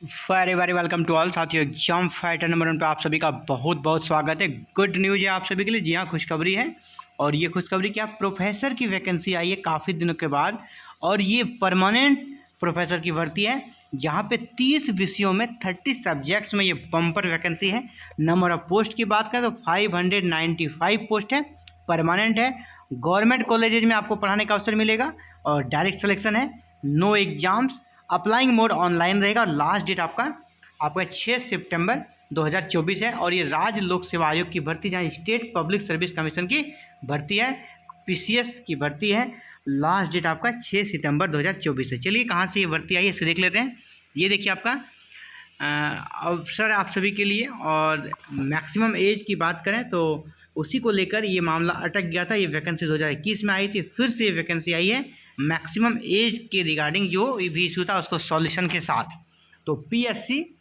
Very very welcome to all साथियों। Exam fighter number 1 पे आप सभी का बहुत बहुत स्वागत है। गुड न्यूज़ है आप सभी के लिए। जी हाँ, खुशखबरी है। और ये खुशखबरी क्या, प्रोफेसर की वैकेंसी आई है काफ़ी दिनों के बाद, और ये परमानेंट प्रोफेसर की भर्ती है, जहाँ पे 30 विषयों में 30 सब्जेक्ट्स में ये बम्पर वैकेंसी है। नंबर ऑफ पोस्ट की बात करें तो 595 पोस्ट है, परमानेंट है। गवर्नमेंट कॉलेजेज में आपको पढ़ाने का अवसर मिलेगा और डायरेक्ट सिलेक्शन है, no exams. Applying mode online रहेगा और लास्ट डेट आपका 6 सितंबर 2024 है। और ये राज्य लोक सेवा आयोग की भर्ती, जहाँ स्टेट पब्लिक सर्विस कमीशन की भर्ती है, पीसीएस की भर्ती है। लास्ट डेट आपका 6 सितंबर 2024 है। चलिए कहाँ से ये भर्ती आई है इसको देख लेते हैं। ये देखिए आपका अवसर आप सभी के लिए। और मैक्सिमम एज की बात करें तो उसी को लेकर ये मामला अटक गया था। ये वैकेंसी 2021 में आई थी, फिर से ये वैकेंसी आई है मैक्सिमम एज के रिगार्डिंग, जो भी इशू था उसको सॉल्यूशन के साथ। तो पीएससी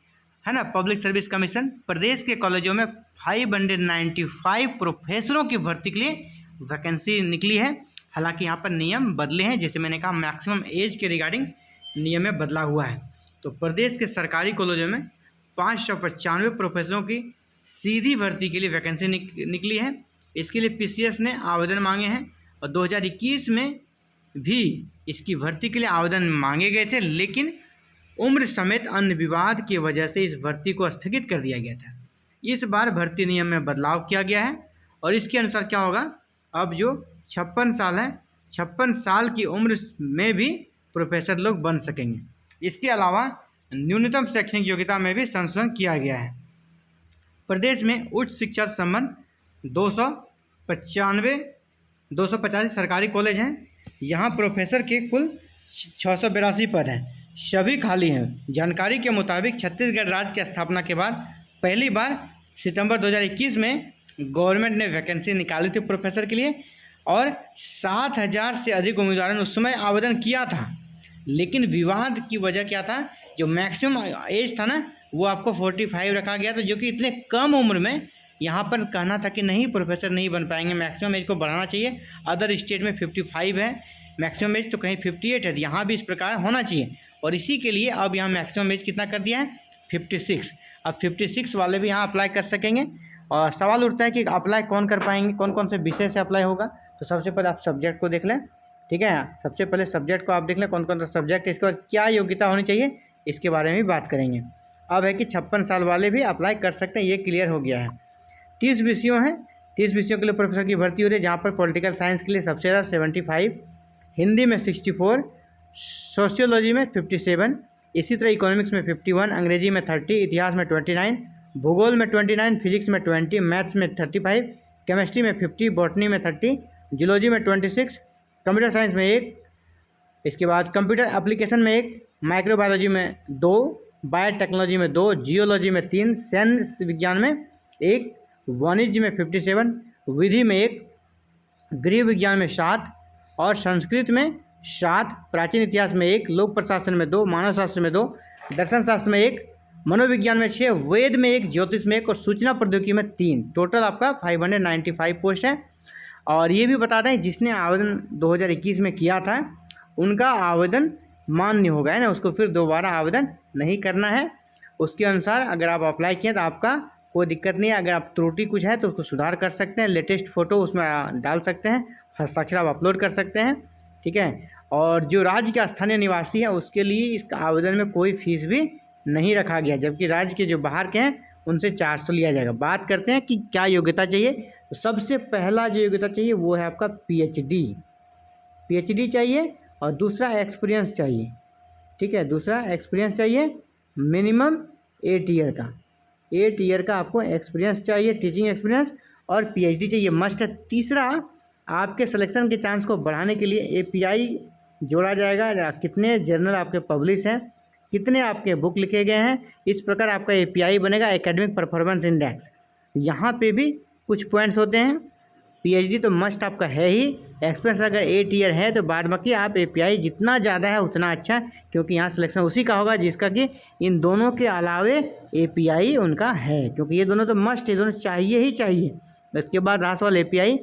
है ना, पब्लिक सर्विस कमीशन, प्रदेश के कॉलेजों में 595 प्रोफेसरों की भर्ती के लिए वैकेंसी निकली है। हालांकि यहाँ पर नियम बदले हैं, जैसे मैंने कहा मैक्सिमम एज के रिगार्डिंग नियम में बदला हुआ है। तो प्रदेश के सरकारी कॉलेजों में 595 प्रोफेसरों की सीधी भर्ती के लिए वैकेंसी निकली है। इसके लिए पीसीएस ने आवेदन मांगे हैं और 2021 में भी इसकी भर्ती के लिए आवेदन मांगे गए थे, लेकिन उम्र समेत अन्य विवाद की वजह से इस भर्ती को स्थगित कर दिया गया था। इस बार भर्ती नियम में बदलाव किया गया है और इसके अनुसार क्या होगा, अब जो 56 साल है, 56 साल की उम्र में भी प्रोफेसर लोग बन सकेंगे। इसके अलावा न्यूनतम शैक्षणिक योग्यता में भी संशोधन किया गया है। प्रदेश में उच्च शिक्षा संबंध 285 सरकारी कॉलेज हैं। यहाँ प्रोफेसर के कुल 682 पद हैं, सभी खाली हैं। जानकारी के मुताबिक छत्तीसगढ़ राज्य की स्थापना के बाद पहली बार सितंबर 2021 में गवर्नमेंट ने वैकेंसी निकाली थी प्रोफेसर के लिए, और 7000 से अधिक उम्मीदवारों ने उस समय आवेदन किया था। लेकिन विवाद की वजह क्या था, जो मैक्सिमम एज था ना, वो आपको 45 रखा गया था, जो कि इतने कम उम्र में यहाँ पर कहना था कि नहीं, प्रोफेसर नहीं बन पाएंगे, मैक्सिमम एज को बढ़ाना चाहिए। अदर स्टेट में 55 है मैक्सिमम एज, तो कहीं 58 है, तो यहाँ भी इस प्रकार होना चाहिए। और इसी के लिए अब यहाँ मैक्सिमम एज कितना कर दिया है, 56। अब 56 वाले भी यहाँ अप्लाई कर सकेंगे। और सवाल उठता है कि अप्लाई कौन कर पाएंगे, कौन कौन से विषय से अप्लाई होगा। तो सबसे पहले आप सब्जेक्ट को देख लें, ठीक है। सबसे पहले सब्जेक्ट को आप देख लें कौन कौन सा सब्जेक्ट है, इसके बाद क्या योग्यता होनी चाहिए, इसके बारे में भी बात करेंगे। अब है कि 56 साल वाले भी अप्लाई कर सकते हैं, ये क्लियर हो गया है। 30 विषयों हैं, 30 विषयों के लिए प्रोफेसर की भर्ती हो रही है, जहाँ पर पॉलिटिकल साइंस के लिए सबसे ज़्यादा 75, हिंदी में 64, सोशियोलॉजी में 57, इसी तरह इकोनॉमिक्स में 51, अंग्रेजी में 30, इतिहास में 29, भूगोल में 29, फिजिक्स में 20, मैथ्स में 35, केमिस्ट्री में 50, बॉटनी में 30, जूलॉजी में 26, कंप्यूटर साइंस में 1, इसके बाद कंप्यूटर एप्लीकेशन में 1, माइक्रोबायोलॉजी में 2, बायोटेक्नोलॉजी में 2, जियोलॉजी में 3, साइंस विज्ञान में 1, वाणिज्य में 57, विधि में 1, गृह विज्ञान में 7 और संस्कृत में 7, प्राचीन इतिहास में 1, लोक प्रशासन में 2, मानव शास्त्र में 2, दर्शन शास्त्र में 1, मनोविज्ञान में 6, वेद में 1, ज्योतिष में 1 और सूचना प्रौद्योगिकी में 3। टोटल आपका 595 पोस्ट है। और ये भी बता दें, जिसने आवेदन 2021 में किया था उनका आवेदन मान्य होगा, है ना, उसको फिर दोबारा आवेदन नहीं करना है। उसके अनुसार अगर आप अप्लाई किए तो आपका कोई दिक्कत नहीं है। अगर आप त्रुटि कुछ है तो उसको सुधार कर सकते हैं, लेटेस्ट फ़ोटो उसमें डाल सकते हैं, हस्ताक्षर आप अपलोड कर सकते हैं, ठीक है। और जो राज्य के स्थानीय निवासी है उसके लिए इस आवेदन में कोई फीस भी नहीं रखा गया, जबकि राज्य के जो बाहर के हैं उनसे 400 लिया जाएगा। बात करते हैं कि क्या योग्यता चाहिए। तो सबसे पहला जो योग्यता चाहिए वो है आपका पीएचडी चाहिए, और दूसरा एक्सपीरियंस चाहिए, ठीक है। दूसरा एक्सपीरियंस चाहिए मिनिमम 8 ईयर का, 8 ईयर का आपको एक्सपीरियंस चाहिए, टीचिंग एक्सपीरियंस, और पीएचडी चाहिए, मस्ट है। तीसरा, आपके सिलेक्शन के चांस को बढ़ाने के लिए एपीआई जोड़ा जाएगा, कितने जर्नल आपके पब्लिश हैं, कितने आपके बुक लिखे गए हैं, इस प्रकार आपका एपीआई बनेगा, एकेडमिक परफॉर्मेंस इंडेक्स। यहाँ पे भी कुछ पॉइंट्स होते हैं। पीएचडी तो मस्ट आपका है ही, एक्सपीरियंस अगर 8 ईयर है तो बाद बाकी आप एपीआई जितना ज़्यादा है उतना अच्छा, क्योंकि यहाँ सिलेक्शन उसी का होगा जिसका कि इन दोनों के अलावे एपीआई उनका है, क्योंकि ये दोनों तो मस्ट, ये दोनों चाहिए ही चाहिए। इसके बाद रहा सवाल एपीआई।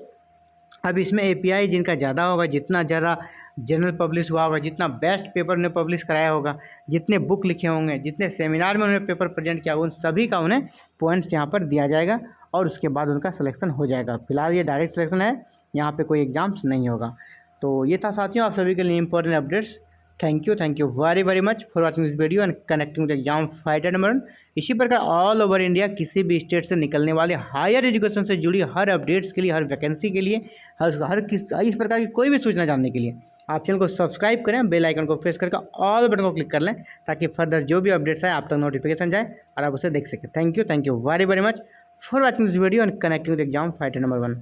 अब इसमें एपीआई जिनका ज़्यादा होगा, जितना ज़्यादा जर्नल पब्लिश हुआ होगा, जितना बेस्ट पेपर उन्हें पब्लिश कराया होगा, जितने बुक लिखे होंगे, जितने सेमिनार में उन्हें पेपर प्रेजेंट किया, उन सभी का उन्हें पॉइंट्स यहाँ पर दिया जाएगा और उसके बाद उनका सिलेक्शन हो जाएगा। फिलहाल ये डायरेक्ट सिलेक्शन है, यहाँ पे कोई एग्ज़ाम्स नहीं होगा। तो ये था साथियों आप सभी के लिए important updates. Thank you very much for watching this video and connecting with exam fighter number 1। इसी प्रकार ऑल ओवर इंडिया किसी भी स्टेट से निकलने वाले हायर एजुकेशन से जुड़ी हर अपडेट्स के लिए, हर वैकेंसी के लिए, इस प्रकार की कोई भी सूचना जानने के लिए आप चैनल को सब्सक्राइब करें, बेल आइकन को प्रेस करके ऑल बटन को क्लिक कर लें, ताकि फर्दर जो भी अपडेट्स आए आप तक नोटिफिकेशन जाए और आप उसे देख सकें। Thank you very much for watching this video and connecting with exam fighter number 1।